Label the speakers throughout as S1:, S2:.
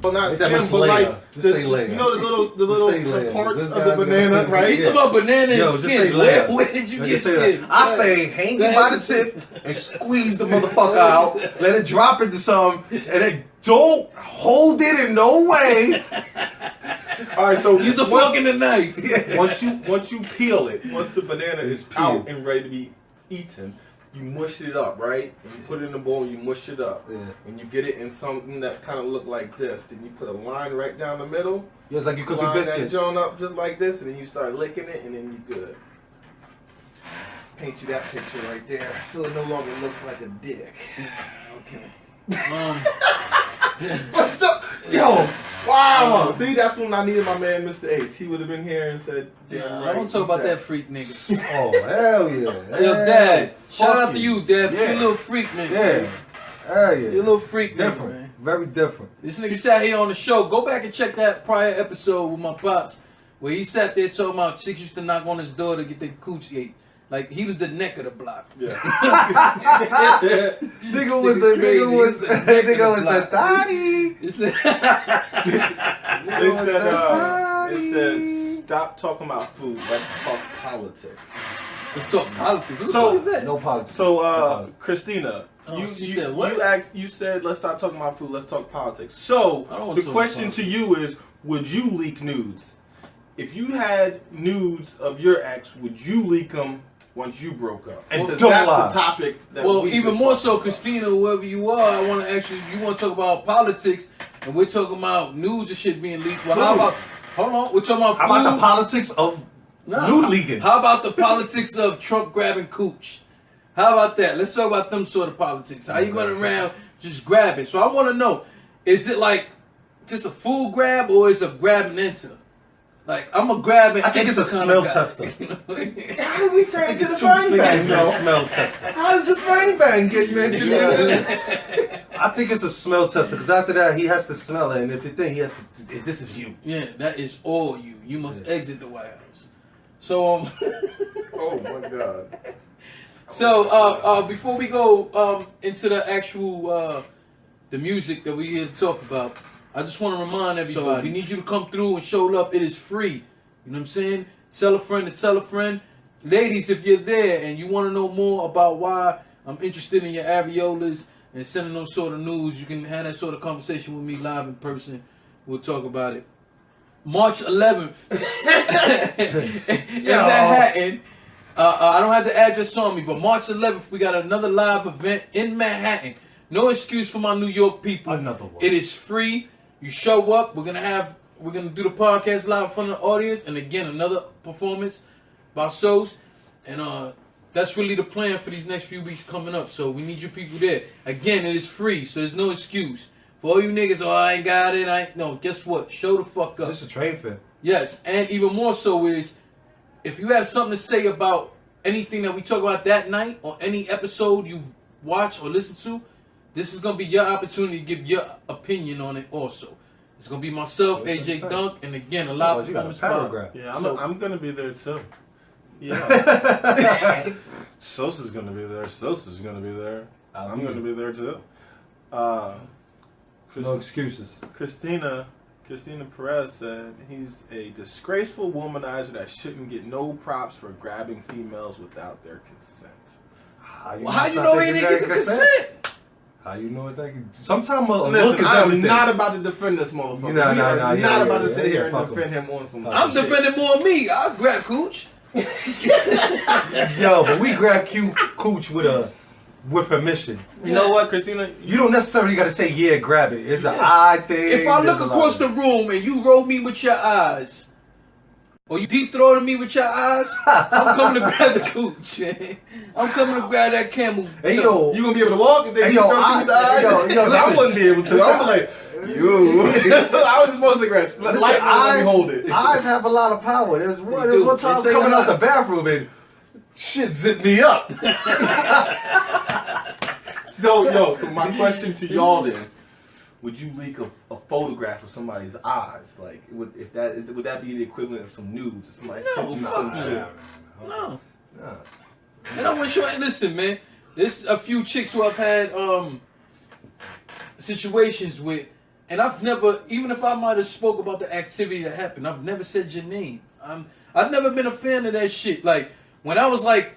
S1: Well, not stem, but like the, you know the little parts of the banana, right?
S2: You talking about banana and skin? Where did you get skin?
S3: I say hang it by the tip and squeeze the motherfucker out. Let it drop into something, and then don't hold it in no way.
S1: All right, so
S2: use a fork and a knife.
S1: Once you peel it, once the banana is out and ready to be eaten, you mush it up, right? And you put it in a bowl, you mush it up.
S3: Yeah.
S1: And you get it in something that kind of look like this. Then you put a line right down the middle.
S3: Yeah, it's like you cooking
S1: line
S3: biscuits.
S1: that joint up just like this, and then you start licking it, and then you good. Paint you that picture right there, so it no longer looks like a dick.
S2: Okay.
S1: What's up? Yo, wow. See, that's when I needed my man, Mr. Ace. He would have been here and said, damn right.
S2: I don't talk about that freak nigga.
S3: Oh, hell yeah.
S2: Yo, Dad. Shout out
S3: you.
S2: to you, Dad.
S3: Yeah.
S2: You little freak nigga.
S3: Yeah. Hell yeah.
S2: You little freak
S3: different.
S2: nigga, man.
S3: Very different.
S2: This nigga sat here on the show. Go back and check that prior episode with my pops, where he sat there talking about chicks used to knock on his door to get their cooch ate. Like he was the neck of the block.
S1: Yeah.
S3: Nigga was the thotty.
S1: They said stop talking about food. Let's talk politics.
S2: Let's talk politics. What the
S1: So-
S2: fuck is that?
S3: No politics.
S1: So, Christina, you said let's stop talking about food. Let's talk politics. So
S2: I don't wanna
S1: the
S2: talk
S1: question to you is: would you leak nudes? If you had nudes of your ex, would you leak them once you broke up? And
S3: Well,
S1: that's
S3: don't lie.
S1: the topic. That
S2: Well,
S1: we've
S2: even
S1: been
S2: more
S1: talking
S2: so,
S1: about.
S2: Christina, whoever you are, I want to actually, you want to talk about politics, and we're talking about nudes and shit being leaked. Well, how about, hold on, we're talking about food.
S3: How about the politics of nude leaking?
S2: How about the politics of Trump grabbing cooch? How about that? Let's talk about them sort of politics. How you going around just grabbing? So I want to know, is it like just a full grab or is it a grab and enter? Like, I'm a grab and
S3: I think it's a
S2: enter
S3: smell
S2: kind of
S3: tester.
S2: guy.
S1: How did we turn into the
S3: It's too
S1: bang
S3: big
S1: bang,
S3: a
S1: yo?
S3: smell tester.
S1: How does the bang bang get mentioned?
S3: I think it's a smell tester because after that he has to smell it, and if you think he has to, this is you.
S2: Yeah, that is all you. You must exit the White House. So,
S1: Oh my god.
S2: So before we go into the actual the music that we here to talk about, I just want to remind everybody, we need you to come through and show love. It is free. You know what I'm saying? Tell a friend to tell a friend. Ladies, if you're there and you want to know more about why I'm interested in your areolas and sending those sort of news, you can have that sort of conversation with me live in person. We'll talk about it. March 11th in Manhattan. I don't have the address on me, but March 11th, we got another live event in Manhattan. No excuse for my New York people.
S3: Another one.
S2: It is free. You show up. We're gonna do the podcast live in front of the audience, and again another performance by shows, and that's really the plan for these next few weeks coming up. So we need you people there. Again, it is free, so there's no excuse for all you niggas. Oh, I ain't got it. No, guess what? Show the fuck up.
S3: Just a train fit.
S2: Yes, and even more so is if you have something to say about anything that we talk about that night or any episode you watch or listen to, this is gonna be your opportunity to give your opinion on it. Also, it's gonna be myself, AJ Dunk, and again a live performance.
S1: Yeah, I'm gonna be there too. Yeah. Sosa's gonna be there. Sosa's gonna be there. I'm gonna be there too.
S3: No excuses.
S1: Christina Perez said he's a disgraceful womanizer that shouldn't get no props for grabbing females without their consent.
S2: How you know he didn't get the consent?
S3: How you know it's not? Sometimes a look
S1: Listen,
S3: is
S1: I'm
S3: everything.
S1: not about to defend this motherfucker. Not about to sit here and defend him on some.
S2: I'm defending more me. I'll grab cooch.
S3: Yo, but we grab cooch with permission.
S1: You know what, Christina?
S3: You don't necessarily got to say yeah, grab it. It's an eye thing.
S2: If I look across the room and you roll me with your eyes, or you deep throating me with your eyes, I'm coming to grab the cooch, man. I'm coming to grab that camel.
S3: Hey yo,
S1: you gonna be able to walk and then you throw me the eyes? I wouldn't be able to. I'm like, you. I was just smoke cigarettes. Let me hold it.
S3: Eyes have a lot of power. There's one time coming out the bathroom and shit zipped me up.
S1: So my question to y'all then: would you leak a photograph of somebody's eyes? Like, would that be the equivalent of some nudes? Or somebody sent you some shit?
S2: No. And I want you to listen, man. There's a few chicks who I've had situations with, and I've never, even if I might have spoke about the activity that happened, I've never said your name. I've never been a fan of that shit. Like, when I was like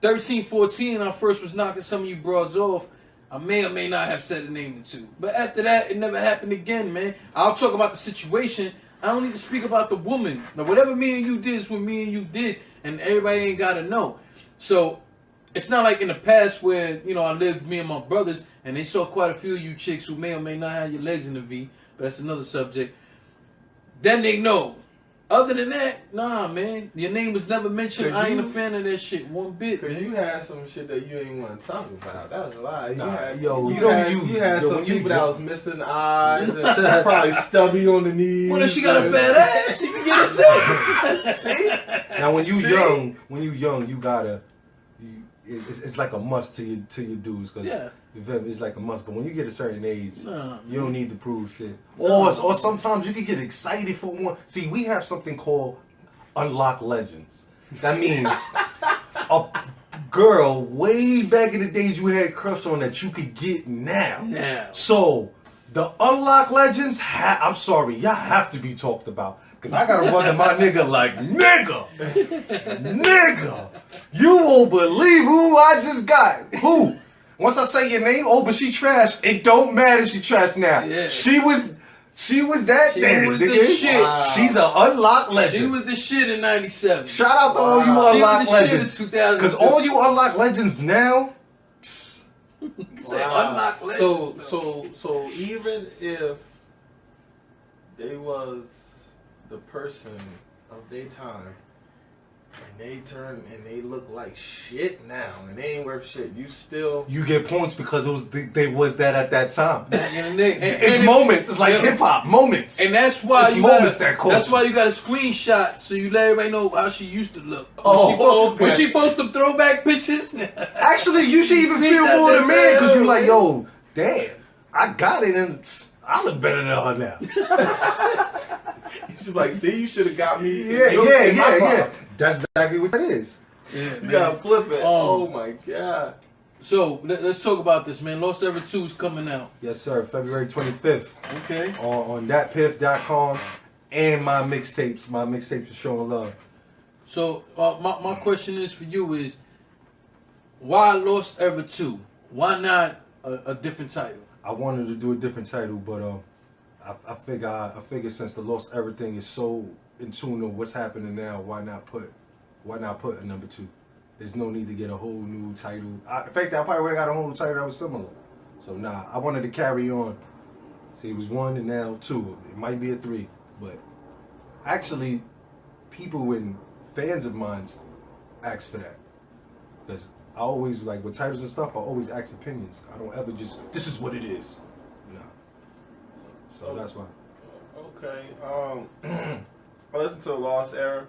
S2: 13, 14, I first was knocking some of you broads off, I may or may not have said a name or two. But after that, it never happened again, man. I'll talk about the situation. I don't need to speak about the woman. Now, whatever me and you did is what me and you did, and everybody ain't got to know. So, it's not like in the past where, you know, I lived with me and my brothers, and they saw quite a few of you chicks who may or may not have your legs in the V, but that's another subject. Then they know. Other than that, nah, man. Your name was never mentioned. I ain't a fan of that shit one bit.
S1: Because you had some shit that you ain't want to talk about. That's why. You had some people that was missing eyes and probably stubby on the knees.
S2: Well, if she got a fat ass, she can get it too.
S1: See?
S3: Now, when you young, you gotta. It's like a must to your dudes, because it's like a must. But when you get a certain age, you don't need to prove shit. Or sometimes you can get excited for one. See, we have something called unlock legends. That means a girl way back in the days you had a crush on that you could get now. So the unlock legends, I'm sorry, y'all have to be talked about. Cause I gotta run to my nigga like, nigga, you won't believe who I just got. Who? Once I say your name, oh, but she trash. It don't matter, she trash now.
S2: Yeah.
S3: She was that
S2: She was the shit.
S3: Wow. She's an unlocked legend.
S2: She was the shit in '97.
S3: Shout out to all you unlocked legends.
S2: Shit in 2000.
S3: Cause all you unlocked legends now.
S2: Unlocked legends.
S1: So even if they was the person of their time, and they turn and they look like shit now, and they ain't worth shit, you get
S3: points because they was that at that time.
S2: It's
S3: moments. It's like hip hop moments.
S2: And that's why
S3: that's
S2: why you got a screenshot so you let everybody know how she used to look. When she post them throwback pictures.
S3: Actually, you should even feel more than man, because you're like, yo, damn, I got it, and I look better than her now.
S1: She's like, see, you should have got me.
S3: Yeah. That's exactly what that is.
S2: Yeah,
S1: you gotta flip it. Oh my god.
S2: So let's talk about this, man. Lost Ever 2 is coming out.
S3: Yes, sir. February 25th.
S2: Okay.
S3: On thatpiff.com and my mixtapes. My mixtapes are showing love.
S2: So my question is for you is, why Lost Ever 2? Why not a different title?
S3: I wanted to do a different title, but I figure since the Lost Everything is so in tune with what's happening now, why not put a number 2? There's no need to get a whole new title. In fact, I probably would have got a whole new title that was similar. So nah, I wanted to carry on. See, it was 1 and now 2. It might be a 3, but actually, people and fans of mine ask for that, because I always, like, with titles and stuff, I always ask opinions. I don't ever just, this is what it is. No. So that's why.
S1: Okay. I listened to the Lost Era.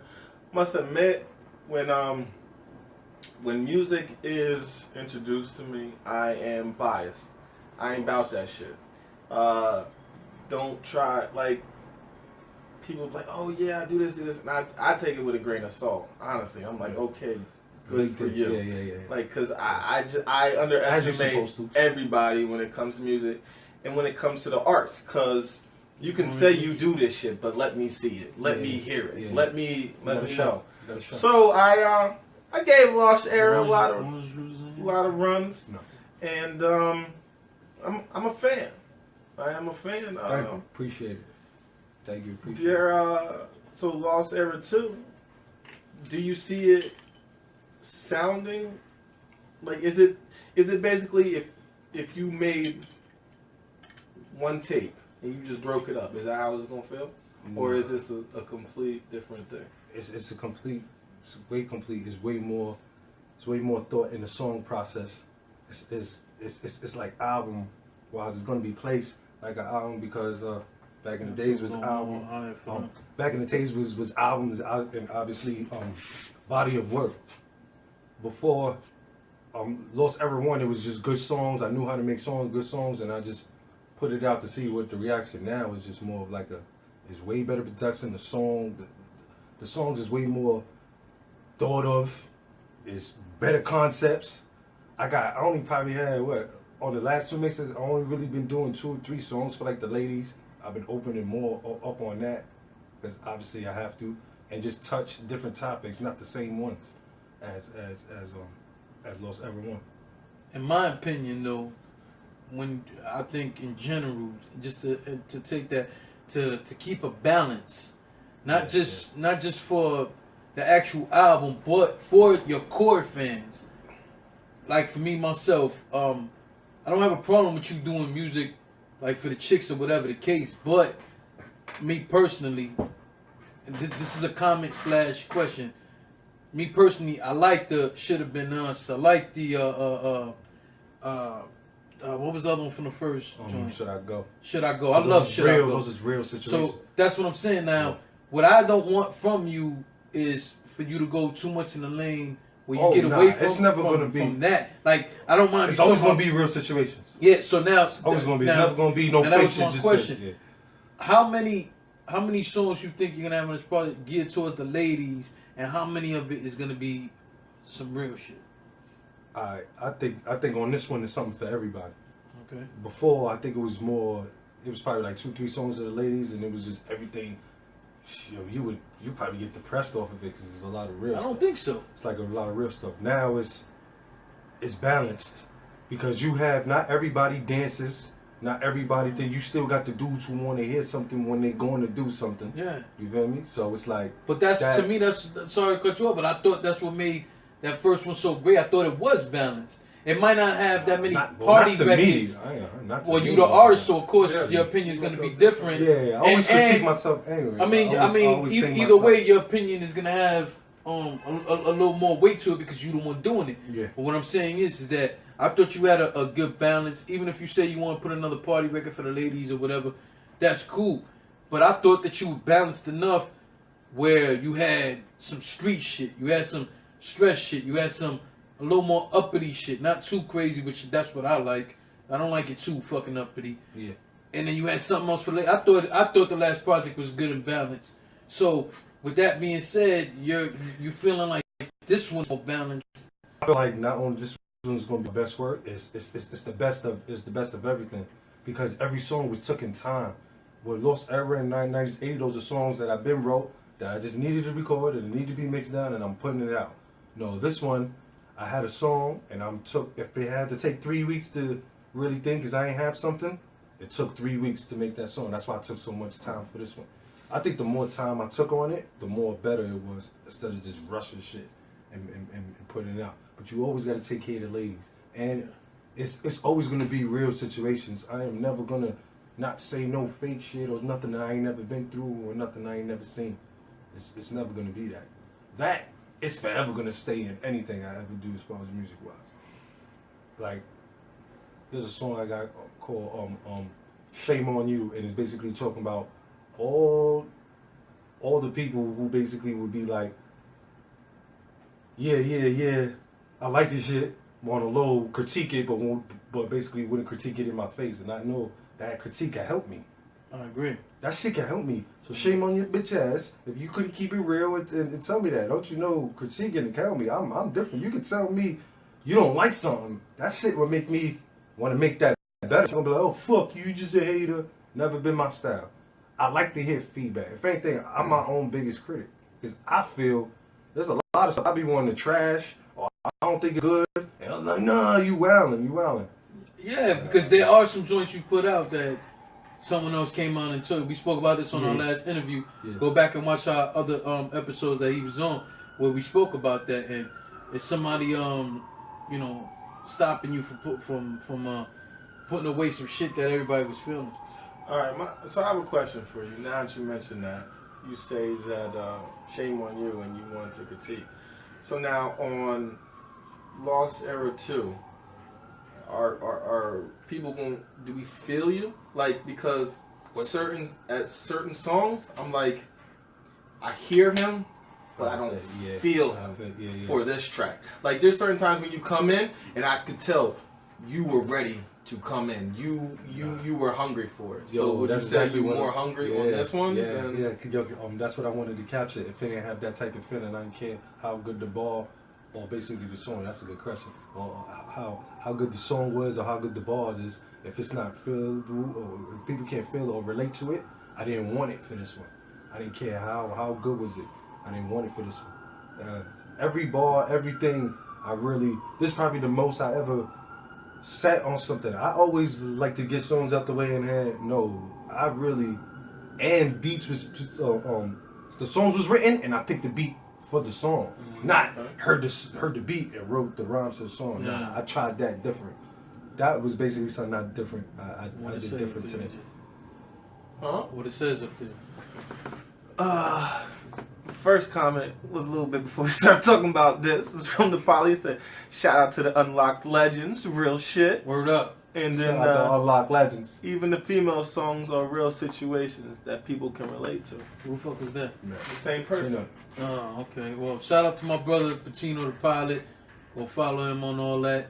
S1: Must admit, when music is introduced to me, I am biased. I ain't about that shit. Don't try, like, people like, oh yeah, I do this. And I take it with a grain of salt. Honestly, I'm like, okay, good for you.
S3: Yeah.
S1: Like, cause I underestimate everybody when it comes to music and when it comes to the arts. Cause you can say you do this shit, but let me see it. Let me hear it.
S3: Yeah.
S1: Let me know. So I gave Lost Era a lot of runs, and I'm a fan. I am a fan.
S3: Appreciate it. Thank you. Appreciate
S1: it. So Lost Era 2. Do you see it sounding like, is it basically if you made one tape and you just broke it up, is that how it's gonna feel? No. Or is this a complete different thing?
S3: It's way complete. It's way more thought in the song process. It's like album wise, it's gonna be placed like an album, because back in the days was album. Back in the days was albums, and obviously body of work. Before Lost Ever One, it was just good songs. I knew how to make songs, good songs, and I just put it out to see what the reaction. Now is just more of like it's way better production. The songs is way more thought of. It's better concepts. I only probably had on the last 2 mixes. I only really been doing 2 or 3 songs for like the ladies. I've been opening more up on that because obviously I have to, and just touch different topics, not the same ones as Lost Ever One.
S2: In my opinion, though, when I think in general, just to take that to keep a balance, not just for the actual album, but for your core fans. Like for me myself, I don't have a problem with you doing music like for the chicks or whatever the case, but me personally, and this is a comment / question. Me personally, I like the Should Have Been Us. I like the what was the other one from the first joint?
S3: Should I Go?
S2: Should I Go? I love Should I Go.
S3: Those is real situations.
S2: So that's what I'm saying now. What I don't want from you is for you to go too much in the lane where you get away from,
S3: it's never gonna be
S2: from that. Like, I don't mind.
S3: It's always going to be real situations.
S2: Yeah, so now...
S3: It's always going to be. It's never going to be no fiction.
S2: That was my question. Yeah. How many songs you think you're going to have on this project geared towards the ladies, and how many of it is going to be some real shit?
S3: I think on this one, it's something for everybody.
S2: Okay.
S3: Before, I think it was probably like 2, 3 songs of the ladies, and it was just everything. You probably get depressed off of it because there's a lot of real stuff.
S2: I don't think so.
S3: It's like a lot of real stuff. Now it's balanced because you have not everybody dances, not everybody thing. You still got the dudes who want to hear something when they're going to do something.
S2: Yeah.
S3: You feel me? So it's like.
S2: But to me, that's sorry to cut you off, but I thought that's what made that first one so great. I thought it was balanced. It might not have that many party records. Well, you the artist, so of course your opinion is going to be different.
S3: Yeah, I always critique myself anyway.
S2: I mean, either way, your opinion is going to have a little more weight to it because you're the one doing it.
S3: Yeah.
S2: But what I'm saying is that I thought you had a good balance. Even if you say you want to put another party record for the ladies or whatever, that's cool. But I thought that you were balanced enough where you had some street shit, you had some stress shit, you had a little more uppity shit, not too crazy, which that's what I like. I don't like it too fucking uppity.
S3: Yeah.
S2: And then you had something else for later. I thought the last project was good and balanced. So with that being said, you feeling like this one's more balanced.
S3: I feel like not only this one's gonna be the best work, it's the best of everything. Because every song was took in time. With Lost Era and 90s, 80s, those are songs that I've been wrote that I just needed to record and it needed to be mixed down and I'm putting it out. No, this one I had a song, and if it had to take 3 weeks to really think, because I ain't have something, it took 3 weeks to make that song. That's why I took so much time for this one. I think the more time I took on it, the more better it was, instead of just rushing shit and putting it out. But you always got to take care of the ladies. And it's always going to be real situations. I am never going to not say no fake shit or nothing that I ain't never been through or nothing I ain't never seen. It's never going to be that. That it's forever gonna stay in anything I ever do as far as music wise. Like, there's a song I got called "Shame on You," and it's basically talking about all the people who basically would be like, yeah, I like this shit, want to low critique it, but basically wouldn't critique it in my face, and I know that critique can help me.
S2: I agree.
S3: That shit can help me. So shame on your bitch ass if you couldn't keep it real and tell me that. Don't you know critiquing and tell me I'm different. You can tell me you don't like something. That shit would make me want to make that better. I'm gonna be like, oh fuck you just a hater. Never been my style. I like to hear feedback. If anything, I'm my own biggest critic. Because I feel there's a lot of stuff I be wanting to trash or I don't think it's good. And I'm like, nah, you wildin'.
S2: Yeah, because there are some joints you put out that someone else came on and told. We spoke about this on our last interview. Yeah. Go back and watch our other episodes that he was on where we spoke about that. And it's somebody stopping you from putting away some shit that everybody was feeling.
S1: All right, so I have a question for you. Now that you mentioned that, you say that shame on you and you wanted to critique. So now on Lost Era 2, are people going? Do we feel you? Like, because certain songs, I'm like, I hear him, but I don't feel him for this track. Like there's certain times when you come in and I could tell you were ready to come in. You were hungry for it. So would you say you more hungry on this one?
S3: That's what I wanted to capture. If it didn't have that type of feeling, I didn't care how good the ball or basically the song. That's a good question. Or how good the song was or how good the bars is. If it's not filled or if people can't feel or relate to it, I didn't want it for this one. I didn't care how good was it. I didn't want it for this one. Every bar, everything. This is probably the most I ever sat on something. I always like to get songs out the way and and beats was the songs was written and I picked the beat for the song, not heard the beat and wrote the rhymes to the song. Nah, I tried that different. That was basically something not different. I did different today.
S2: What it says up there?
S1: First comment was a little bit before we start talking about this. It's from the Poly. It said, "Shout out to the Unlocked Legends, real shit."
S2: Word up.
S1: And then
S3: shout out to Unlocked Legends.
S1: Even the female songs are real situations that people can relate to.
S2: Who the fuck is that?
S1: The same person.
S2: Oh, okay. Well, shout out to my brother Patino the Pilot. Go follow him on all that.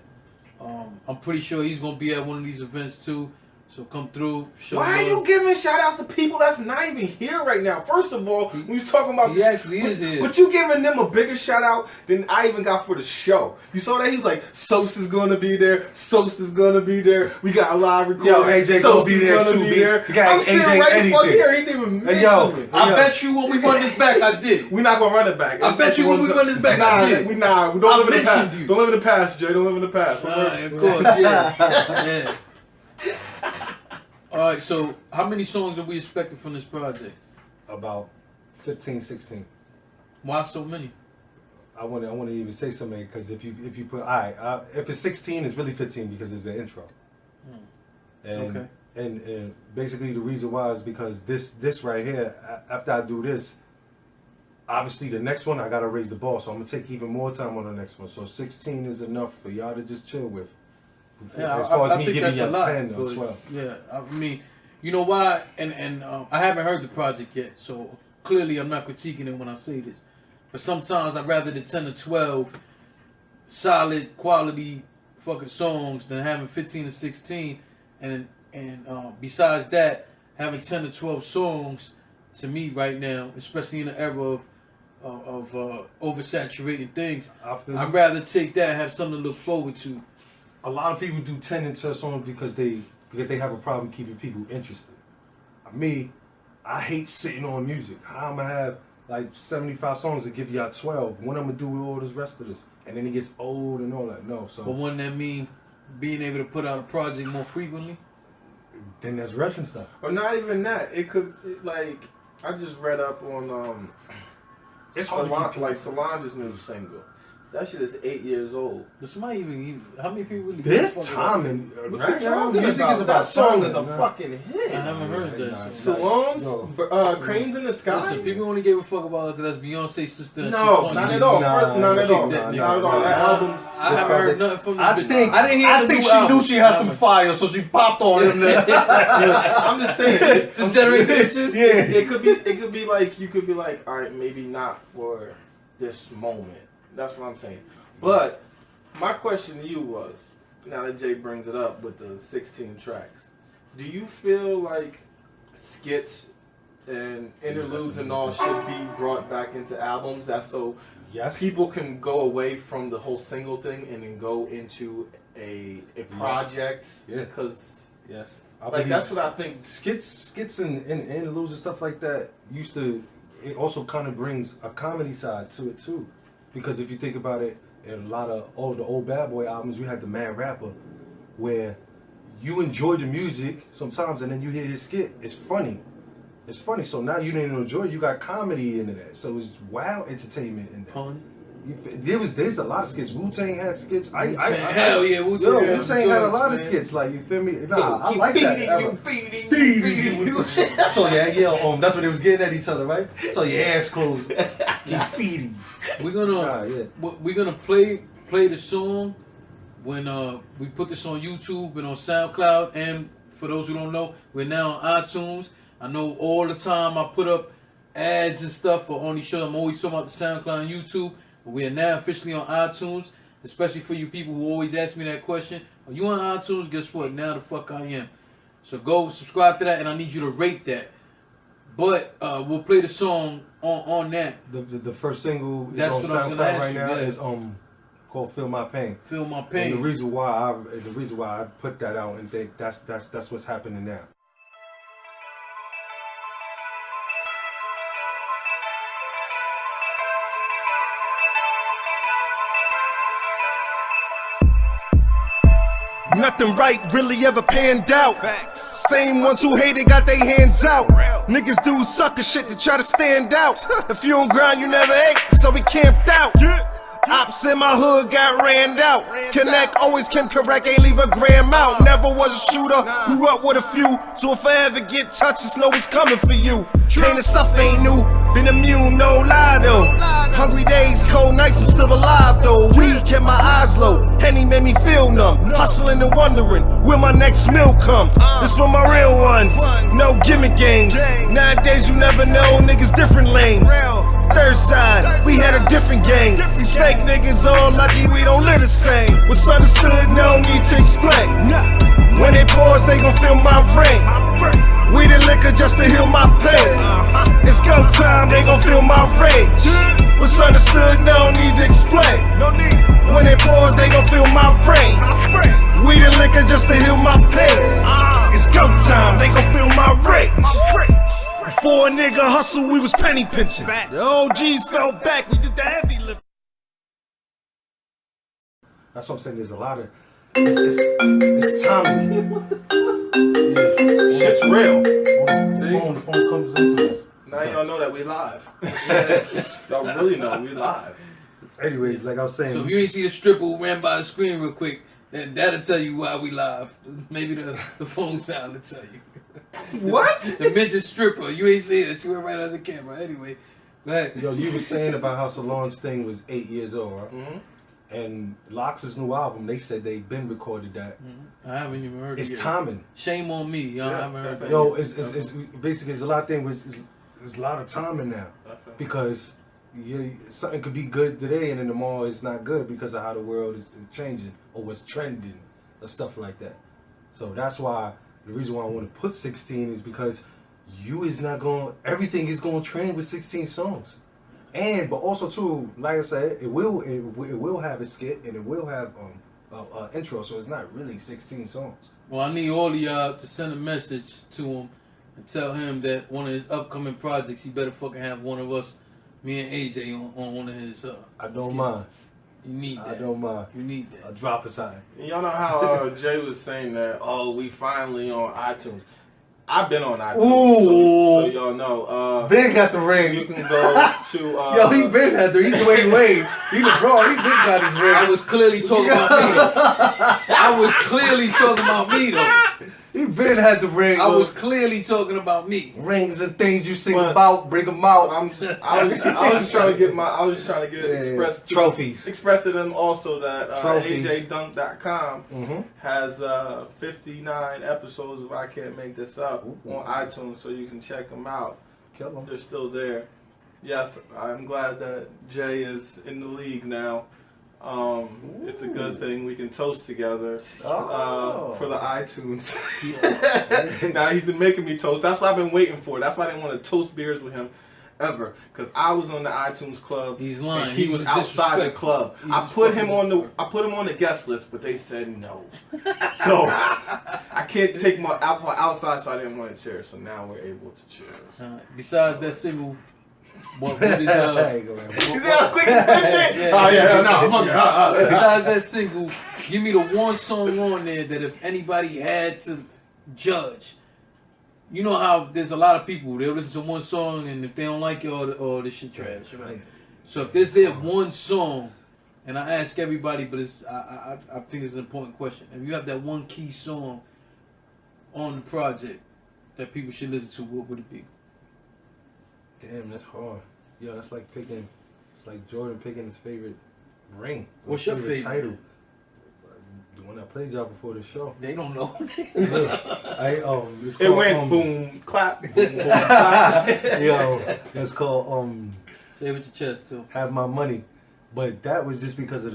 S2: I'm pretty sure he's gonna be at one of these events too. So come through.
S1: Why are you giving shout outs to people that's not even here right now? First of all, we was talking about
S2: he actually is here.
S1: But you giving them a bigger shout out than I even got for the show. You saw that? He was like, Sos is gonna be there. Sos is gonna be there. We got a live recording.
S3: Yo, AJ
S1: Sos
S3: gonna be there too.
S1: I'm sitting right the fuck here. He didn't even mention me.
S2: I bet you when we run this back, I did.
S1: We're not gonna run it back.
S2: I bet you when we run this back, I did.
S1: We don't live in the past. Don't live in the past, Jay. Don't live in the past.
S2: Of course, yeah. All right, so how many songs are we expecting from this project?
S3: About 15, 16.
S2: Why so many?
S3: I want to even say something because if you put if it's 16, it's really 15 because it's an intro. And basically the reason why is because this right here, after I do this, obviously the next one I gotta raise the ball, so I'm gonna take even more time on the next one. So 16 is enough for y'all to just chill with.
S2: Yeah,
S3: as far as
S2: I
S3: me
S2: think
S3: giving
S2: that's
S3: you
S2: a lot,
S3: 10 or 12.
S2: Yeah, I mean, you know why? And I haven't heard the project yet, so clearly I'm not critiquing it when I say this. But sometimes I'd rather the 10 or 12 solid quality fucking songs than having 15 or 16. And besides that, having 10 or 12 songs to me right now, especially in the era of oversaturating things, I'd rather take that and have something to look forward to.
S3: A lot of people do 10 into a song because they have a problem keeping people interested. Me, I hate sitting on music. How am I have like 75 songs to give y'all 12? When I'm gonna do all this rest of this? And then it gets old and all that. No, so.
S2: But wouldn't that mean being able to put out a project more frequently?
S3: Then that's Russian stuff.
S1: Or not even that. It could like I just read up on
S3: it's hard to
S1: like Solange's new single. That shit is 8 years old.
S2: But somebody even how many people really
S3: this time and
S1: right now music is about that song is a fucking hit.
S2: I haven't heard that.
S1: Solange's Cranes in the Sky.
S2: Listen, people only give a fuck about it because that's Beyonce's sister.
S1: No, not at all. Not at all. Not at all. That album.
S2: I haven't heard nothing from this bitch.
S3: I think she knew she had some fire, so she popped on him.
S1: I'm just saying
S2: to generate interest.
S1: Yeah, it could be like you could be like, all right, maybe not for this moment. That's what I'm saying. But my question to you was, now that Jay brings it up with the 16 tracks, do you feel like skits and interludes and all should be brought back into albums? That's so people can go away from the whole single thing and then go into a project?
S3: Yeah.
S1: Because
S3: like
S1: that's what I think.
S3: Skits and interludes and stuff like that it also kind of brings a comedy side to it too. Because if you think about it, in a lot of all the old Bad Boy albums, you had the Man Rapper, where you enjoy the music sometimes, and then you hear his skit. It's funny. So now you didn't enjoy it. You got comedy into that. So it's wild entertainment in that. There's a lot of skits. Wu-Tang had skits.
S2: Hell yeah, Wu-Tang.
S3: Wu-Tang had a lot of skits. Like, you feel me? Nah, I like that. Feeding you. So that's what they was getting at each other, right? So your ass closed. Keep feeding.
S2: We're gonna play the song when we put this on YouTube and on SoundCloud. And for those who don't know, we're now on iTunes. I know all the time I put up ads and stuff for on these shows. I'm always talking about the SoundCloud and YouTube, but we are now officially on iTunes. Especially for you people who always ask me that question. Are you on iTunes? Guess what? Now the fuck I am. So go subscribe to that, and I need you to rate that. But we'll play the song on that.
S3: The first single is
S2: That's
S3: on
S2: what I was gonna
S3: SoundCloud
S2: ask
S3: right
S2: you,
S3: now
S2: yeah.
S3: is called "Feel My Pain."
S2: Feel My Pain.
S3: And the reason why I put that out and think that's what's happening now.
S4: Nothing right really ever panned out. Same ones who hated got their hands out. Niggas do sucker shit to try to stand out. If you don't grind, you never ate, so we camped out. Ops in my hood got ran out. Connect always came correct, ain't leave a gram out. Never was a shooter, grew up with a few. So if I ever get touched, just know it's coming for you. Pain and stuff ain't new, been immune, no lie though. Hungry days, cold nights, I'm still alive though. Weed kept my eyes low, Henny made me feel numb. Hustling and wondering where my next meal come. This for my real ones, no gimmick games. Nowadays you never know, niggas different lanes. Third side, we had a different gang. These fake niggas all lucky we don't live the same. What's understood, no need to explain. When they pause, they gon' feel my rain. We the liquor just to heal my pain. It's go time, they gon' feel my rage. What's understood, no need to explain. When they pause, they gon' feel my rain. We the liquor just to heal my pain. It's go time, they gon' feel my rage. Before a nigga hustle, we was penny pinching. The OGs fell back, we did the heavy lift.
S3: That's what I'm saying. There's a lot of it's timing.
S1: Shit's real.
S3: The phone comes into us.
S1: Now y'all know that we live. Y'all really know we live.
S3: Anyways, like I was saying.
S2: So if you ain't see the stripper who ran by the screen real quick, then that'll tell you why we live. Maybe the phone sound will tell you.
S1: What?
S2: The midget stripper. You ain't seen it. She went right on the camera. Anyway, go ahead.
S3: Yo, you were saying about how Solange's thing was 8 years old, right?
S1: Mm-hmm.
S3: And Lox's new album, they said they been recorded that.
S2: I haven't even heard it
S3: It's
S2: yet.
S3: timing.
S2: Shame on me. Y'all
S1: Yeah,
S2: haven't heard that.
S3: Yo, it's basically there's a lot of things. There's a lot of timing now because something could be good today and then tomorrow it's not good because of how the world is changing or what's trending or stuff like that. So that's why the reason why I want to put 16 is because everything is going to trend with 16 songs. But also too, like I said, it will have a skit and it will have intro, so it's not really 16 songs.
S2: Well, I need all of y'all to send a message to him and tell him that one of his upcoming projects, he better fucking have one of us, me and AJ, on one of his
S3: I don't
S2: skits.
S3: mind.
S2: You need that.
S3: I don't mind.
S2: You need that.
S3: A drop aside.
S1: Y'all know how Jay was saying that, we finally on iTunes. I've been on iTunes.
S3: Ooh.
S1: So y'all know.
S3: Ben got the ring.
S1: You can go to.
S3: Yo, he been had the. He's the way. He the bro. He just got his ring.
S2: I was clearly talking about me though. I was clearly talking about me though.
S3: He been had the ring.
S2: I was clearly talking about me.
S3: Rings and things you sing
S1: But-
S3: about, bring them out.
S1: I was trying to get expressed
S3: trophies.
S1: Express to them also that
S3: Trophies.
S1: AJDunk.com has 59 episodes of I Can't Make This Up on iTunes, so you can check them out.
S3: Kill them.
S1: They're still there. Yes, I'm glad that Jay is in the league now. It's a good thing. We can toast together for the iTunes. Now he's been making me toast. That's what I've been waiting for. That's why I didn't want to toast beers with him ever, because I was on the iTunes club.
S2: He's lying.
S1: And he was outside the club. I put him on the guest list, but they said no. So I can't take my alcohol outside, so I didn't want to cheers. So now we're able to cheers.
S2: Besides that single, what is besides that single, give me the one song on there that if anybody had to judge, you know how there's a lot of people, they'll listen to one song and if they don't like it, or this shit trash, right? So if there's one song, and I ask everybody, but I think it's an important question. If you have that one key song on the project that people should listen to, what would it be?
S3: Damn, that's hard. Yo, that's like picking. It's like Jordan picking his favorite ring.
S2: What's your favorite?
S3: title? The when I played y'all before the show.
S2: They don't know.
S3: It's
S1: It
S3: called,
S1: went boom, clap, boom, boom, clap.
S3: Yo, it's called
S2: Say it with your chest too.
S3: Have My Money. But that was just because of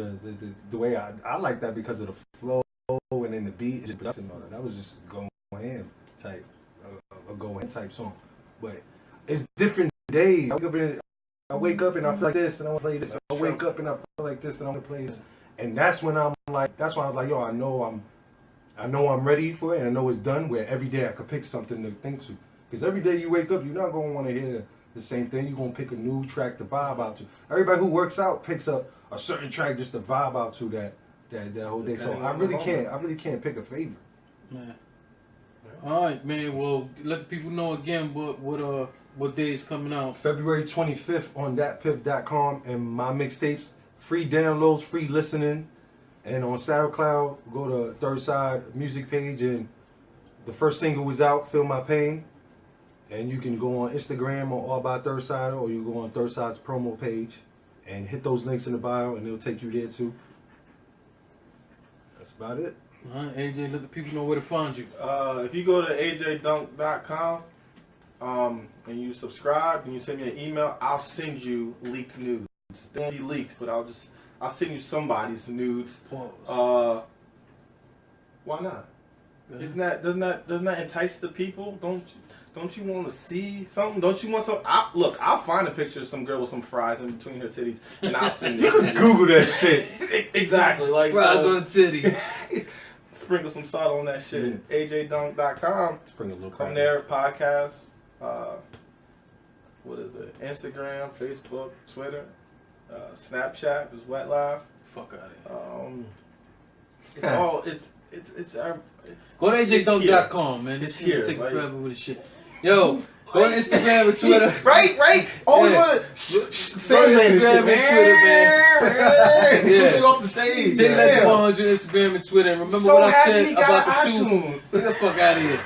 S3: the way I like that because of the flow and then the beat, just production and all that. That was just going ham type, a go ham type song. But it's different days. I wake up and I feel like this and I want to play this. I wake up and I feel like this and I want to play this. And that's when I'm like, that's why I was like, yo, I know I'm ready for it and I know it's done. Where every day I could pick something to think to. Because every day you wake up, you're not gonna want to hear the same thing. You're gonna pick a new track to vibe out to. Everybody who works out picks up a certain track just to vibe out to that whole day. So I really can't pick a favorite.
S2: Man. All right, man. Well, let the people know again what day is coming out.
S3: February 25th on thatpiff.com and my mixtapes, free downloads, free listening, and on SoundCloud, go to Third Side music page and the first single is out, Feel My Pain. And you can go on Instagram or All By Third Side, or you go on Third Side's promo page and hit those links in the bio, and it'll take you there too. That's about it.
S2: All right, AJ, let the people know where to find you.
S1: If you go to ajdunk.com and you subscribe and you send me an email, I'll send you leaked nudes. They won't be leaked, but I'll send you somebody's nudes.
S2: Pause.
S1: Why not? Doesn't that entice the people? Don't you want to see something? Don't you want some? Look, I'll find a picture of some girl with some fries in between her titties, and I'll send it.
S3: Google that shit.
S1: Exactly, like
S2: Fries on the titty.
S1: Sprinkle some salt on that shit. ajdunk.com.
S3: Sprinkle a little
S1: Come there, podcast. What is it? Instagram, Facebook, Twitter, Snapchat is Wet Live.
S2: Fuck out of here.
S1: It's all it's
S2: Go to ajdunk.com, man. This shit take forever with this shit. Yo, go to Instagram and Twitter.
S1: right. Always want to say
S2: Instagram and Twitter, man.
S1: Push you off the stage.
S2: JLEGEND 100 Instagram and Twitter. And remember
S1: So
S2: what I
S1: happy
S2: said
S1: you got
S2: about the
S1: iTunes.
S2: Get the fuck out of here.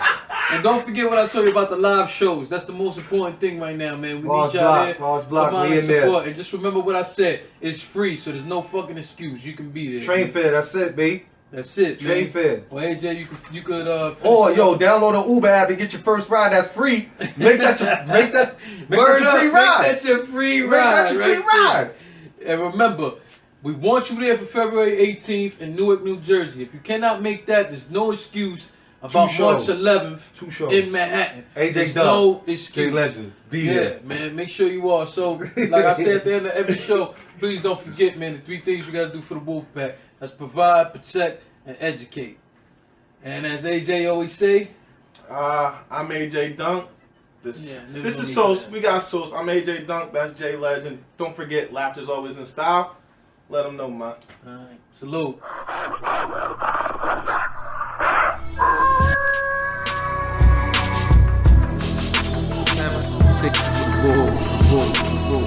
S2: And don't forget what I told you about the live shows. That's the most important thing right now, man. We need y'all there.
S3: Large block,
S2: Come on
S3: we
S2: and
S3: in
S2: support.
S3: there.
S2: And just remember what I said. It's free, so there's no fucking excuse. You can be there.
S3: Train fare, that's it, B.
S2: That's it, man.
S3: Train fare.
S2: Well, AJ, you could
S3: Or yo, download the Uber app and get your first ride. That's free. Make that your free ride.
S2: Make that your free ride.
S3: Make that your free ride.
S2: And remember, we want you there for February 18th in Newark, New Jersey. If you cannot make that, there's no excuse about March 11th
S3: 2 shows
S2: in Manhattan.
S3: AJ
S2: There's
S3: Dub,
S2: no excuse.
S3: JLEGEND, be
S2: Yeah,
S3: there.
S2: man, make sure you are. So, like I said at the end of every show, please don't forget, man, the 3 things you gotta do for the Wolfpack. That's provide, protect, and educate. And as AJ always say,
S1: I'm AJ Dunk. This is Sauce. We got Sauce. I'm AJ Dunk. That's J Legend. Don't forget, laughter's always in style. Let them know, man.
S2: alright, salute. Never stick to the bull.